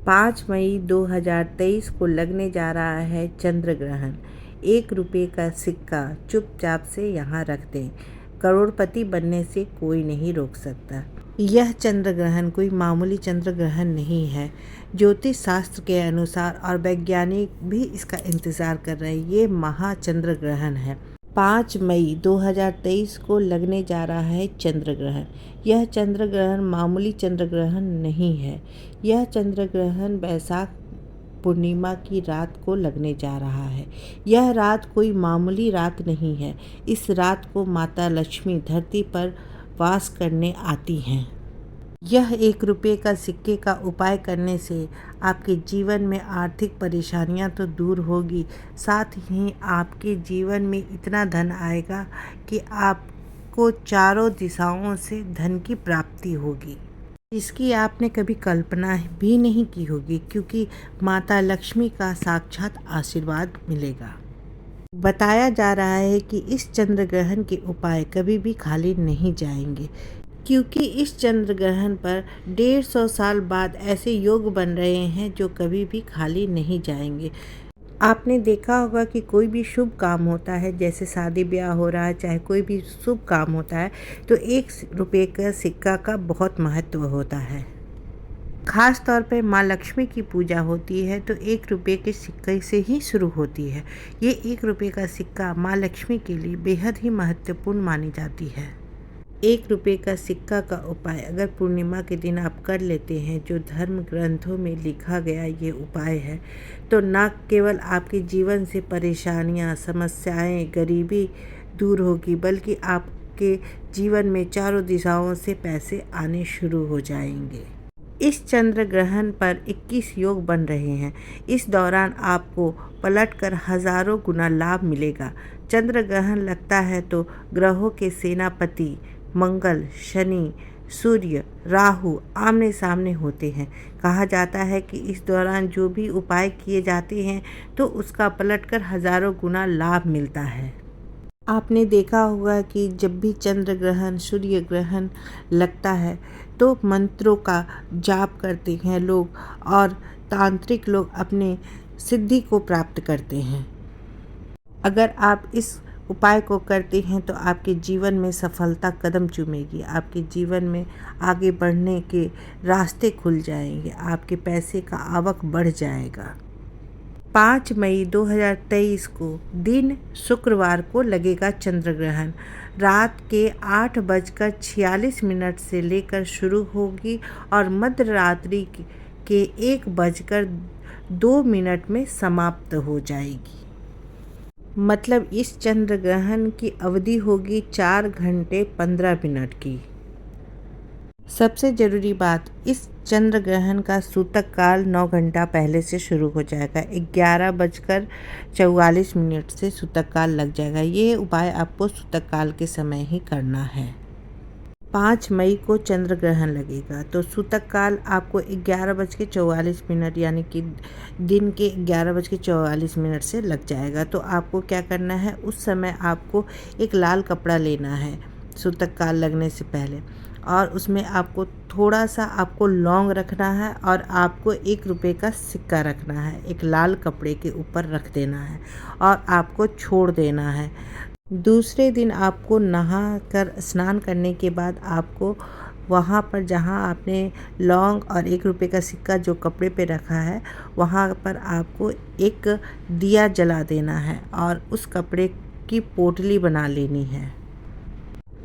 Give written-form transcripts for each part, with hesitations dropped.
5 मई 2023 को लगने जा रहा है चंद्र ग्रहण। 1 रुपये का सिक्का चुपचाप से यहाँ रख दें, करोड़पति बनने से कोई नहीं रोक सकता। यह चंद्र ग्रहण कोई मामूली चंद्र ग्रहण नहीं है। ज्योतिष शास्त्र के अनुसार और वैज्ञानिक भी इसका इंतज़ार कर रहे हैं। ये महाचंद्र ग्रहण है। 5 मई 2023 को लगने जा रहा है चंद्र ग्रहण। यह चंद्र ग्रहण मामूली चंद्र ग्रहण नहीं है। यह चंद्र ग्रहण बैसाख पूर्णिमा की रात को लगने जा रहा है। यह रात कोई मामूली रात नहीं है। इस रात को माता लक्ष्मी धरती पर वास करने आती हैं। यह 1 रुपये का सिक्के का उपाय करने से आपके जीवन में आर्थिक परेशानियां तो दूर होगी, साथ ही आपके जीवन में इतना धन आएगा कि आपको चारों दिशाओं से धन की प्राप्ति होगी, जिसकी आपने कभी कल्पना भी नहीं की होगी, क्योंकि माता लक्ष्मी का साक्षात आशीर्वाद मिलेगा। बताया जा रहा है कि इस चंद्र ग्रहण के उपाय कभी भी खाली नहीं जाएंगे, क्योंकि इस चंद्र ग्रहण पर 150 साल बाद ऐसे योग बन रहे हैं जो कभी भी खाली नहीं जाएंगे। आपने देखा होगा कि कोई भी शुभ काम होता है, जैसे शादी ब्याह हो रहा है, चाहे कोई भी शुभ काम होता है, तो 1 रुपये का सिक्का का बहुत महत्व होता है। खास तौर पर माँ लक्ष्मी की पूजा होती है तो 1 रुपये के सिक्के से ही शुरू होती है। ये 1 रुपये का सिक्का माँ लक्ष्मी के लिए बेहद ही महत्वपूर्ण मानी जाती है। 1 रुपये का सिक्का का उपाय अगर पूर्णिमा के दिन आप कर लेते हैं, जो धर्म ग्रंथों में लिखा गया ये उपाय है, तो न केवल आपके जीवन से परेशानियां, समस्याएं, गरीबी दूर होगी, बल्कि आपके जीवन में चारों दिशाओं से पैसे आने शुरू हो जाएंगे। इस चंद्र ग्रहण पर 21 योग बन रहे हैं। इस दौरान आपको पलटकर हजारों गुना लाभ मिलेगा। चंद्र ग्रहण लगता है तो ग्रहों के सेनापति मंगल, शनि, सूर्य, राहु आमने सामने होते हैं। कहा जाता है कि इस दौरान जो भी उपाय किए जाते हैं तो उसका पलटकर हजारों गुना लाभ मिलता है। आपने देखा होगा कि जब भी चंद्र ग्रहण, सूर्य ग्रहण लगता है तो मंत्रों का जाप करते हैं लोग, और तांत्रिक लोग अपने सिद्धि को प्राप्त करते हैं। अगर आप इस उपाय को करते हैं तो आपके जीवन में सफलता कदम चूमेगी। आपके जीवन में आगे बढ़ने के रास्ते खुल जाएंगे। आपके पैसे का आवक बढ़ जाएगा। 5 मई 2023 को दिन शुक्रवार को लगेगा चंद्र ग्रहण। रात के 8:46 से लेकर शुरू होगी और मध्य रात्रि के 1:02 में समाप्त हो जाएगी। मतलब इस चंद्र ग्रहण की अवधि होगी 4 घंटे 15 मिनट की। सबसे ज़रूरी बात, इस चंद्र ग्रहण का सूतक काल 9 घंटा पहले से शुरू हो जाएगा। 11:44 से सूतक काल लग जाएगा। ये उपाय आपको सूतक काल के समय ही करना है। 5 मई को चंद्र ग्रहण लगेगा तो सूतक काल आपको 11:44 यानी कि दिन के 11:44 से लग जाएगा। तो आपको क्या करना है, उस समय आपको एक लाल कपड़ा लेना है सूतक काल लगने से पहले, और उसमें आपको थोड़ा सा आपको लौंग रखना है और आपको 1 रुपये का सिक्का रखना है। एक लाल कपड़े के ऊपर रख देना है और आपको छोड़ देना है। दूसरे दिन आपको नहा कर स्नान करने के बाद आपको वहाँ पर जहाँ आपने लौंग और 1 रुपये का सिक्का जो कपड़े पे रखा है, वहाँ पर आपको एक दिया जला देना है और उस कपड़े की पोटली बना लेनी है।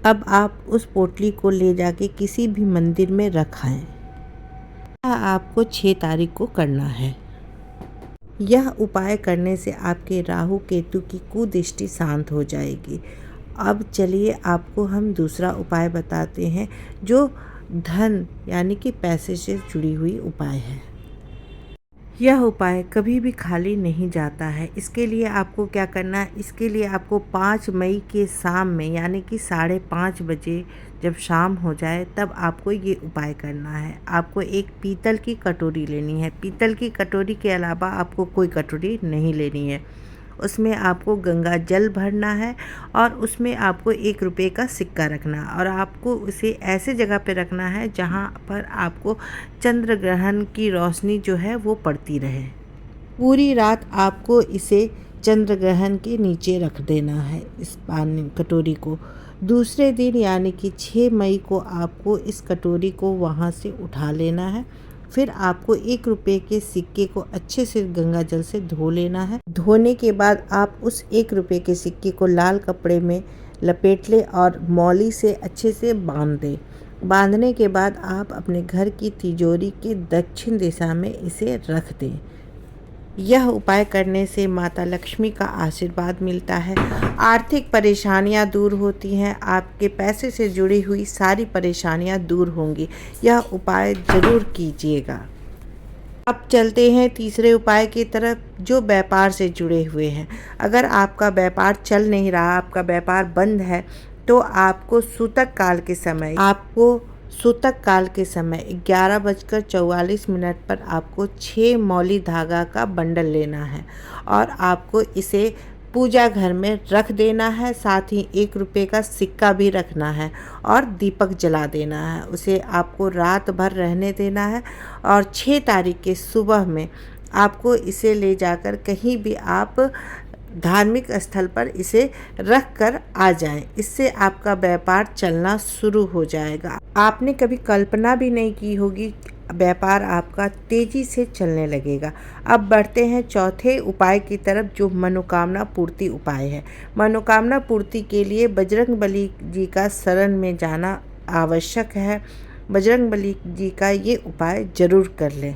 अब आप उस पोटली को ले जाके किसी भी मंदिर में रखाएं। आपको 6 तारीख को करना है। यह उपाय करने से आपके राहु केतु की कुदृष्टि शांत हो जाएगी। अब चलिए आपको हम दूसरा उपाय बताते हैं, जो धन यानी कि पैसे से जुड़ी हुई उपाय है। यह उपाय कभी भी खाली नहीं जाता है। इसके लिए आपको क्या करना है, इसके लिए आपको 5 मई के शाम में यानी कि 5:30 बजे जब शाम हो जाए तब आपको ये उपाय करना है। आपको एक पीतल की कटोरी लेनी है। पीतल की कटोरी के अलावा आपको कोई कटोरी नहीं लेनी है। उसमें आपको गंगा जल भरना है और उसमें आपको 1 रुपये का सिक्का रखना है और आपको उसे ऐसे जगह पे रखना है जहाँ पर आपको चंद्र ग्रहण की रोशनी जो है वो पड़ती रहे। पूरी रात आपको इसे चंद्र ग्रहण के नीचे रख देना है, इस पानी कटोरी को। दूसरे दिन यानी कि 6 मई को आपको इस कटोरी को वहाँ से उठा लेना है। फिर आपको 1 रुपये के सिक्के को अच्छे से गंगा जल से धो लेना है। धोने के बाद आप उस 1 रुपये के सिक्के को लाल कपड़े में लपेट लें और मौली से अच्छे से बांध दें। बांधने के बाद आप अपने घर की तिजोरी के दक्षिण दिशा में इसे रख दें। यह उपाय करने से माता लक्ष्मी का आशीर्वाद मिलता है, आर्थिक परेशानियां दूर होती हैं, आपके पैसे से जुड़ी हुई सारी परेशानियां दूर होंगी। यह उपाय ज़रूर कीजिएगा। अब चलते हैं तीसरे उपाय की तरफ, जो व्यापार से जुड़े हुए हैं। अगर आपका व्यापार चल नहीं रहा, आपका व्यापार बंद है, तो आपको सूतक काल के समय 11:44 पर आपको 6 मौली धागा का बंडल लेना है और आपको इसे पूजा घर में रख देना है। साथ ही 1 रुपये का सिक्का भी रखना है और दीपक जला देना है। उसे आपको रात भर रहने देना है और 6 तारीख के सुबह में आपको इसे ले जाकर कहीं भी आप धार्मिक स्थल पर इसे रख कर आ जाएं। इससे आपका व्यापार चलना शुरू हो जाएगा। आपने कभी कल्पना भी नहीं की होगी, व्यापार आपका तेज़ी से चलने लगेगा। अब बढ़ते हैं चौथे उपाय की तरफ, जो मनोकामना पूर्ति उपाय है। मनोकामना पूर्ति के लिए बजरंगबली जी का शरण में जाना आवश्यक है। बजरंगबली जी का ये उपाय ज़रूर कर लें।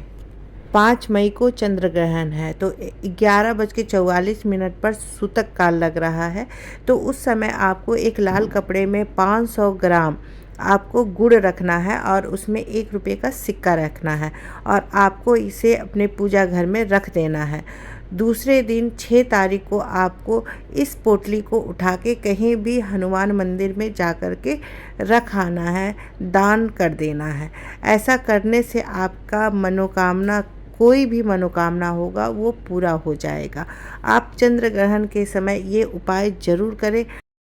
5 मई को चंद्र ग्रहण है, तो 11:44 पर सूतक काल लग रहा है। तो उस समय आपको एक लाल कपड़े में 500 ग्राम आपको गुड़ रखना है और उसमें 1 रुपये का सिक्का रखना है और आपको इसे अपने पूजा घर में रख देना है। दूसरे दिन 6 तारीख को आपको इस पोटली को उठा के कहीं भी हनुमान मंदिर में जा कर के रख आना है, दान कर देना है। ऐसा करने से आपका मनोकामना, कोई भी मनोकामना होगा वो पूरा हो जाएगा। आप चंद्र ग्रहण के समय ये उपाय ज़रूर करें।